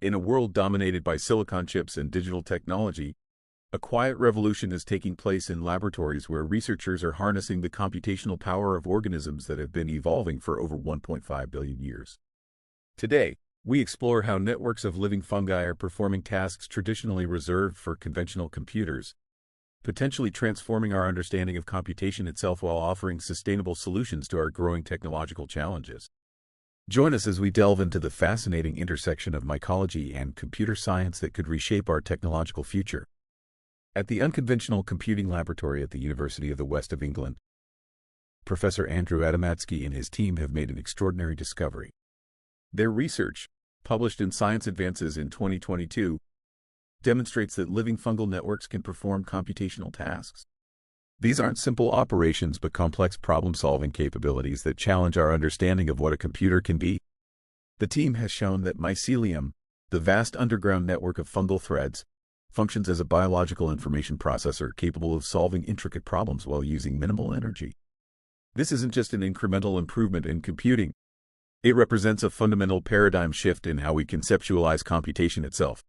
In a world dominated by silicon chips and digital technology, a quiet revolution is taking place in laboratories where researchers are harnessing the computational power of organisms that have been evolving for over 1.5 billion years. Today, we explore how networks of living fungi are performing tasks traditionally reserved for conventional computers, potentially transforming our understanding of computation itself while offering sustainable solutions to our growing technological challenges. Join us as we delve into the fascinating intersection of mycology and computer science that could reshape our technological future. At the Unconventional Computing Laboratory at the University of the West of England, Professor Andrew Adamatzky and his team have made an extraordinary discovery. Their research, published in Science Advances in 2022, demonstrates that living fungal networks can perform computational tasks. These aren't simple operations but complex problem-solving capabilities that challenge our understanding of what a computer can be. The team has shown that Mycelium, the vast underground network of fungal threads, functions as a biological information processor capable of solving intricate problems while using minimal energy. This isn't just an incremental improvement in computing. It represents a fundamental paradigm shift in how we conceptualize computation itself.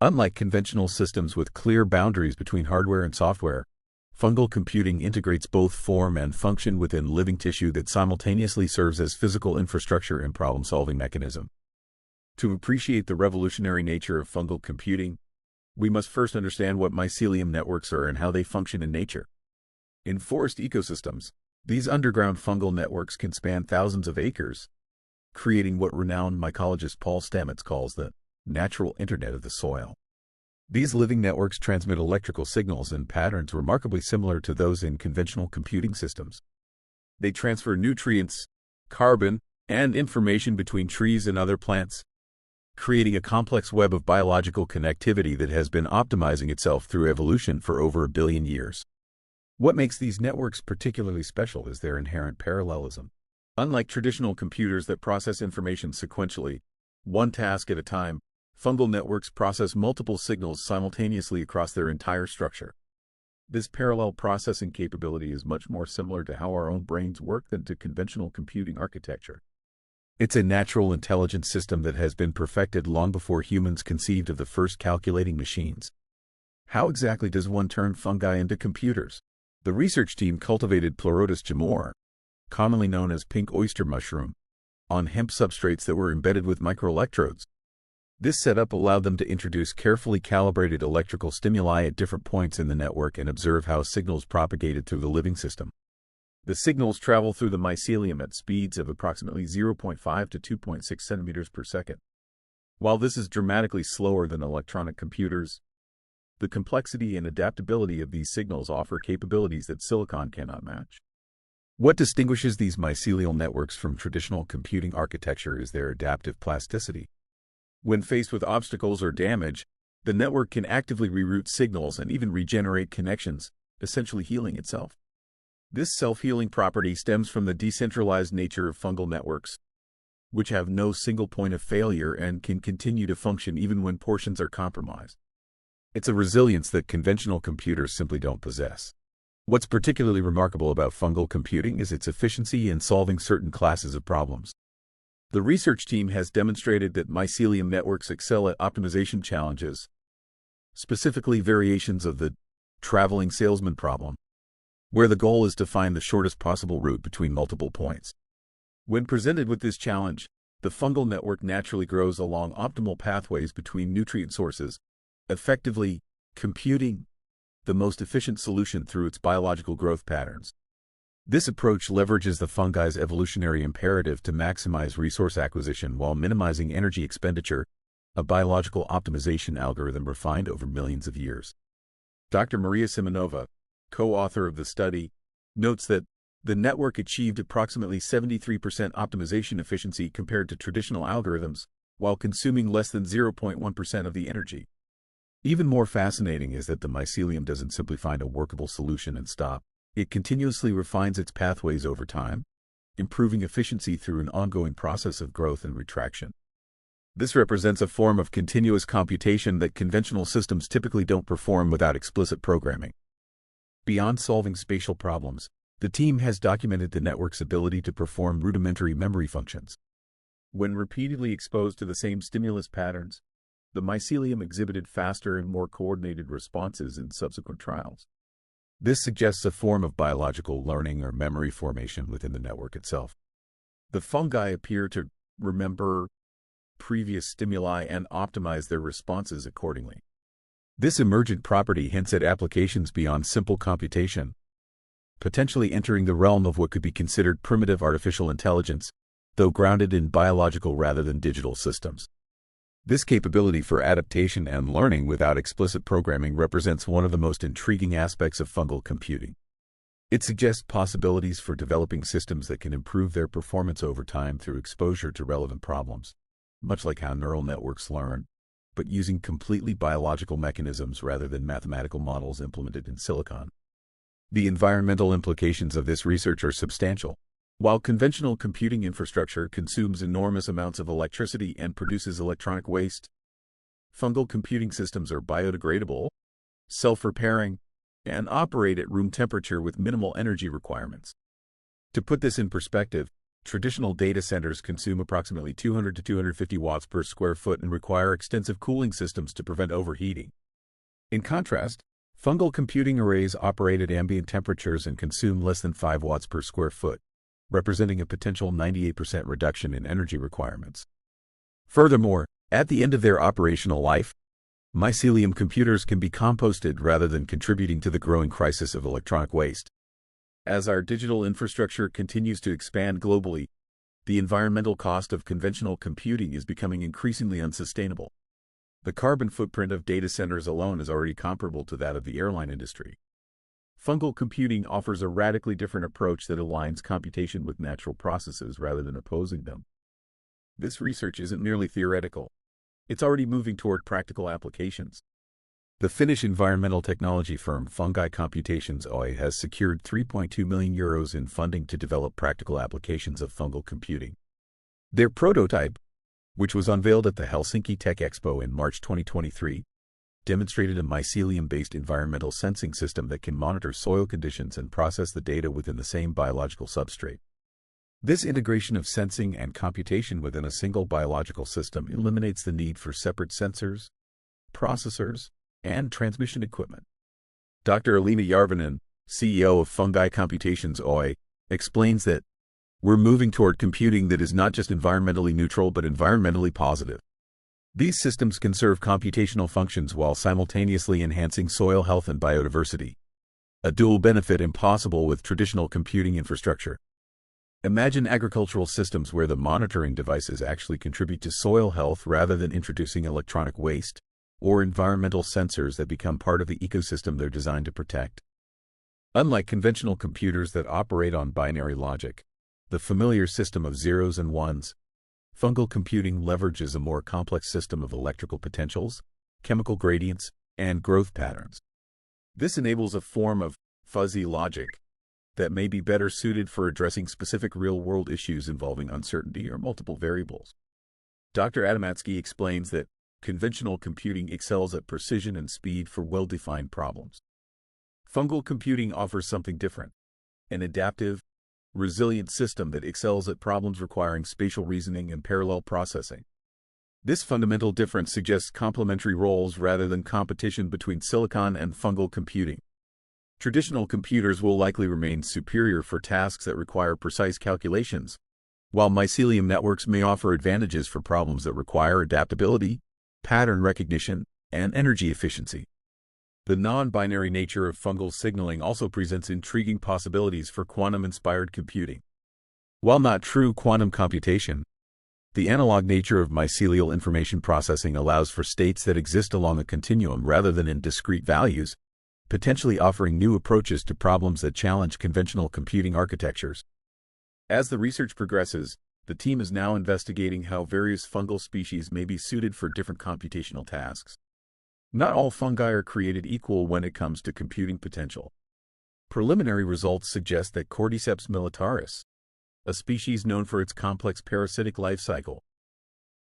Unlike conventional systems with clear boundaries between hardware and software, fungal computing integrates both form and function within living tissue that simultaneously serves as physical infrastructure and problem-solving mechanism. To appreciate the revolutionary nature of fungal computing, we must first understand what mycelium networks are and how they function in nature. In forest ecosystems, these underground fungal networks can span thousands of acres, creating what renowned mycologist Paul Stamets calls the natural internet of the soil. These living networks transmit electrical signals in patterns remarkably similar to those in conventional computing systems. They transfer nutrients, carbon, and information between trees and other plants, creating a complex web of biological connectivity that has been optimizing itself through evolution for over 1 billion years. What makes these networks particularly special is their inherent parallelism. Unlike traditional computers that process information sequentially, one task at a time, fungal networks process multiple signals simultaneously across their entire structure. This parallel processing capability is much more similar to how our own brains work than to conventional computing architecture. It's a natural intelligence system that has been perfected long before humans conceived of the first calculating machines. How exactly does one turn fungi into computers? The research team cultivated Pleurotus gemor, commonly known as pink oyster mushroom, on hemp substrates that were embedded with microelectrodes. This setup allowed them to introduce carefully calibrated electrical stimuli at different points in the network and observe how signals propagated through the living system. The signals travel through the mycelium at speeds of approximately 0.5 to 2.6 centimeters per second. While this is dramatically slower than electronic computers, the complexity and adaptability of these signals offer capabilities that silicon cannot match. What distinguishes these mycelial networks from traditional computing architecture is their adaptive plasticity. When faced with obstacles or damage, the network can actively reroute signals and even regenerate connections, essentially healing itself. This self-healing property stems from the decentralized nature of fungal networks, which have no single point of failure and can continue to function even when portions are compromised. It's a resilience that conventional computers simply don't possess. What's particularly remarkable about fungal computing is its efficiency in solving certain classes of problems. The research team has demonstrated that mycelium networks excel at optimization challenges, specifically variations of the traveling salesman problem, where the goal is to find the shortest possible route between multiple points. When presented with this challenge, the fungal network naturally grows along optimal pathways between nutrient sources, effectively computing the most efficient solution through its biological growth patterns. This approach leverages the fungi's evolutionary imperative to maximize resource acquisition while minimizing energy expenditure, a biological optimization algorithm refined over millions of years. Dr. Maria Simonova, co-author of the study, notes that the network achieved approximately 73% optimization efficiency compared to traditional algorithms, while consuming less than 0.1% of the energy. Even more fascinating is that the mycelium doesn't simply find a workable solution and stop. It continuously refines its pathways over time, improving efficiency through an ongoing process of growth and retraction. This represents a form of continuous computation that conventional systems typically don't perform without explicit programming. Beyond solving spatial problems, the team has documented the network's ability to perform rudimentary memory functions. When repeatedly exposed to the same stimulus patterns, the mycelium exhibited faster and more coordinated responses in subsequent trials. This suggests a form of biological learning or memory formation within the network itself. The fungi appear to remember previous stimuli and optimize their responses accordingly. This emergent property hints at applications beyond simple computation, potentially entering the realm of what could be considered primitive artificial intelligence, though grounded in biological rather than digital systems. This capability for adaptation and learning without explicit programming represents one of the most intriguing aspects of fungal computing. It suggests possibilities for developing systems that can improve their performance over time through exposure to relevant problems, much like how neural networks learn, but using completely biological mechanisms rather than mathematical models implemented in silicon. The environmental implications of this research are substantial. While conventional computing infrastructure consumes enormous amounts of electricity and produces electronic waste, fungal computing systems are biodegradable, self-repairing, and operate at room temperature with minimal energy requirements. To put this in perspective, traditional data centers consume approximately 200 to 250 watts per square foot and require extensive cooling systems to prevent overheating. In contrast, fungal computing arrays operate at ambient temperatures and consume less than 5 watts per square foot, representing a potential 98% reduction in energy requirements. Furthermore, at the end of their operational life, mycelium computers can be composted rather than contributing to the growing crisis of electronic waste. As our digital infrastructure continues to expand globally, the environmental cost of conventional computing is becoming increasingly unsustainable. The carbon footprint of data centers alone is already comparable to that of the airline industry. Fungal computing offers a radically different approach that aligns computation with natural processes rather than opposing them. This research isn't merely theoretical. It's already moving toward practical applications. The Finnish environmental technology firm Fungi Computations Oy has secured €3.2 million in funding to develop practical applications of fungal computing. Their prototype, which was unveiled at the Helsinki Tech Expo in March 2023, demonstrated a mycelium-based environmental sensing system that can monitor soil conditions and process the data within the same biological substrate. This integration of sensing and computation within a single biological system eliminates the need for separate sensors, processors, and transmission equipment. Dr. Alina Järvinen, CEO of Fungi Computations Oy, explains that we're moving toward computing that is not just environmentally neutral but environmentally positive. These systems can serve computational functions while simultaneously enhancing soil health and biodiversity, a dual benefit impossible with traditional computing infrastructure. Imagine agricultural systems where the monitoring devices actually contribute to soil health rather than introducing electronic waste, or environmental sensors that become part of the ecosystem they're designed to protect. Unlike conventional computers that operate on binary logic, the familiar system of zeros and ones, fungal computing leverages a more complex system of electrical potentials, chemical gradients, and growth patterns. This enables a form of fuzzy logic that may be better suited for addressing specific real-world issues involving uncertainty or multiple variables. Dr. Adamatzky explains that conventional computing excels at precision and speed for well-defined problems. Fungal computing offers something different, an adaptive, resilient system that excels at problems requiring spatial reasoning and parallel processing. This fundamental difference suggests complementary roles rather than competition between silicon and fungal computing. Traditional computers will likely remain superior for tasks that require precise calculations, while mycelium networks may offer advantages for problems that require adaptability, pattern recognition, and energy efficiency. The non-binary nature of fungal signaling also presents intriguing possibilities for quantum-inspired computing. While not true quantum computation, the analog nature of mycelial information processing allows for states that exist along a continuum rather than in discrete values, potentially offering new approaches to problems that challenge conventional computing architectures. As the research progresses, the team is now investigating how various fungal species may be suited for different computational tasks. Not all fungi are created equal when it comes to computing potential. Preliminary results suggest that Cordyceps militaris, a species known for its complex parasitic life cycle,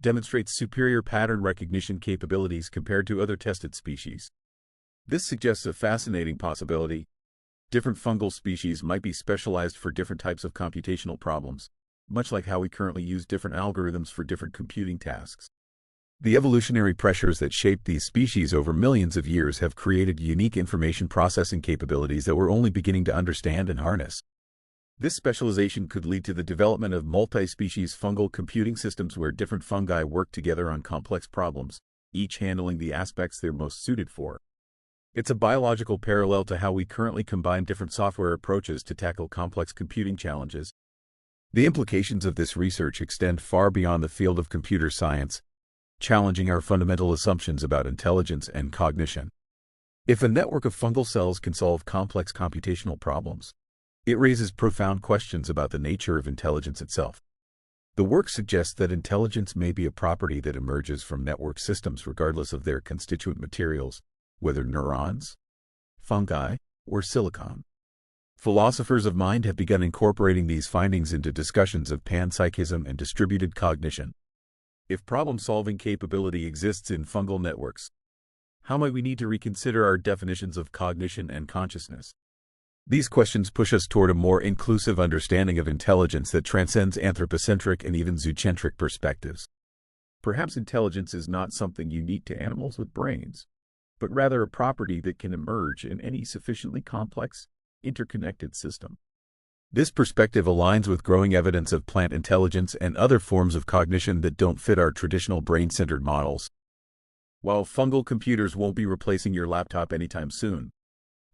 demonstrates superior pattern recognition capabilities compared to other tested species. This suggests a fascinating possibility. Different fungal species might be specialized for different types of computational problems, much like how we currently use different algorithms for different computing tasks. The evolutionary pressures that shaped these species over millions of years have created unique information processing capabilities that we're only beginning to understand and harness. This specialization could lead to the development of multi-species fungal computing systems where different fungi work together on complex problems, each handling the aspects they're most suited for. It's a biological parallel to how we currently combine different software approaches to tackle complex computing challenges. The implications of this research extend far beyond the field of computer science, challenging our fundamental assumptions about intelligence and cognition. If a network of fungal cells can solve complex computational problems, it raises profound questions about the nature of intelligence itself. The work suggests that intelligence may be a property that emerges from network systems regardless of their constituent materials, whether neurons, fungi, or silicon. Philosophers of mind have begun incorporating these findings into discussions of panpsychism and distributed cognition. If problem-solving capability exists in fungal networks, how might we need to reconsider our definitions of cognition and consciousness? These questions push us toward a more inclusive understanding of intelligence that transcends anthropocentric and even zoocentric perspectives. Perhaps intelligence is not something unique to animals with brains, but rather a property that can emerge in any sufficiently complex, interconnected system. This perspective aligns with growing evidence of plant intelligence and other forms of cognition that don't fit our traditional brain-centered models. While fungal computers won't be replacing your laptop anytime soon,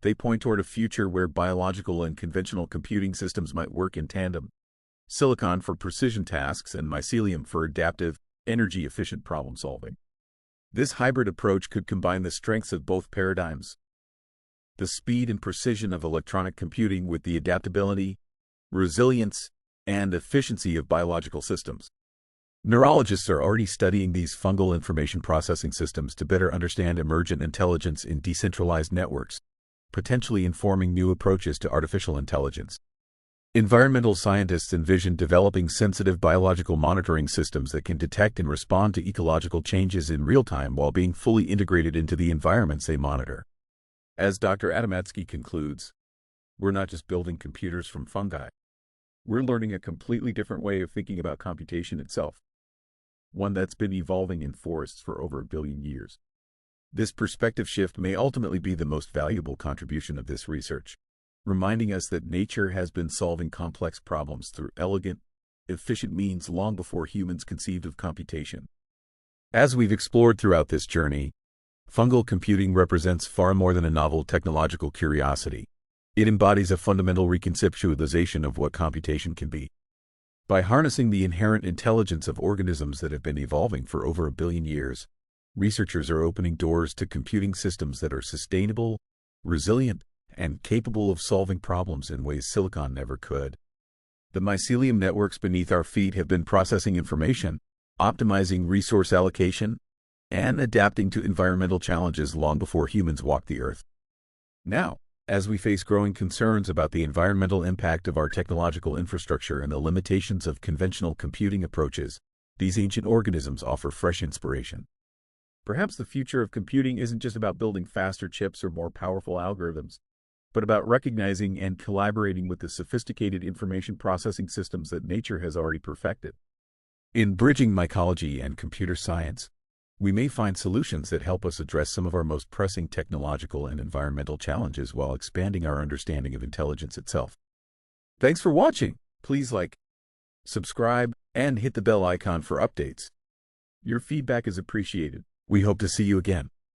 they point toward a future where biological and conventional computing systems might work in tandem. Silicon for precision tasks and mycelium for adaptive, energy-efficient problem-solving. This hybrid approach could combine the strengths of both paradigms: the speed and precision of electronic computing with the adaptability, resilience, and efficiency of biological systems. Neurologists are already studying these fungal information processing systems to better understand emergent intelligence in decentralized networks, potentially informing new approaches to artificial intelligence. Environmental scientists envision developing sensitive biological monitoring systems that can detect and respond to ecological changes in real time while being fully integrated into the environments they monitor. As Dr. Adamatzky concludes, we're not just building computers from fungi. We're learning a completely different way of thinking about computation itself, one that's been evolving in forests for over 1 billion years. This perspective shift may ultimately be the most valuable contribution of this research, reminding us that nature has been solving complex problems through elegant, efficient means long before humans conceived of computation. As we've explored throughout this journey, fungal computing represents far more than a novel technological curiosity. It embodies a fundamental reconceptualization of what computation can be. By harnessing the inherent intelligence of organisms that have been evolving for over 1 billion years, researchers are opening doors to computing systems that are sustainable, resilient, and capable of solving problems in ways silicon never could. The mycelium networks beneath our feet have been processing information, optimizing resource allocation, and adapting to environmental challenges long before humans walked the earth. Now, as we face growing concerns about the environmental impact of our technological infrastructure and the limitations of conventional computing approaches, these ancient organisms offer fresh inspiration. Perhaps the future of computing isn't just about building faster chips or more powerful algorithms, but about recognizing and collaborating with the sophisticated information processing systems that nature has already perfected. In bridging mycology and computer science, we may find solutions that help us address some of our most pressing technological and environmental challenges while expanding our understanding of intelligence itself. Thanks for watching. Please like, subscribe, and hit the bell icon for updates. Your feedback is appreciated. We hope to see you again.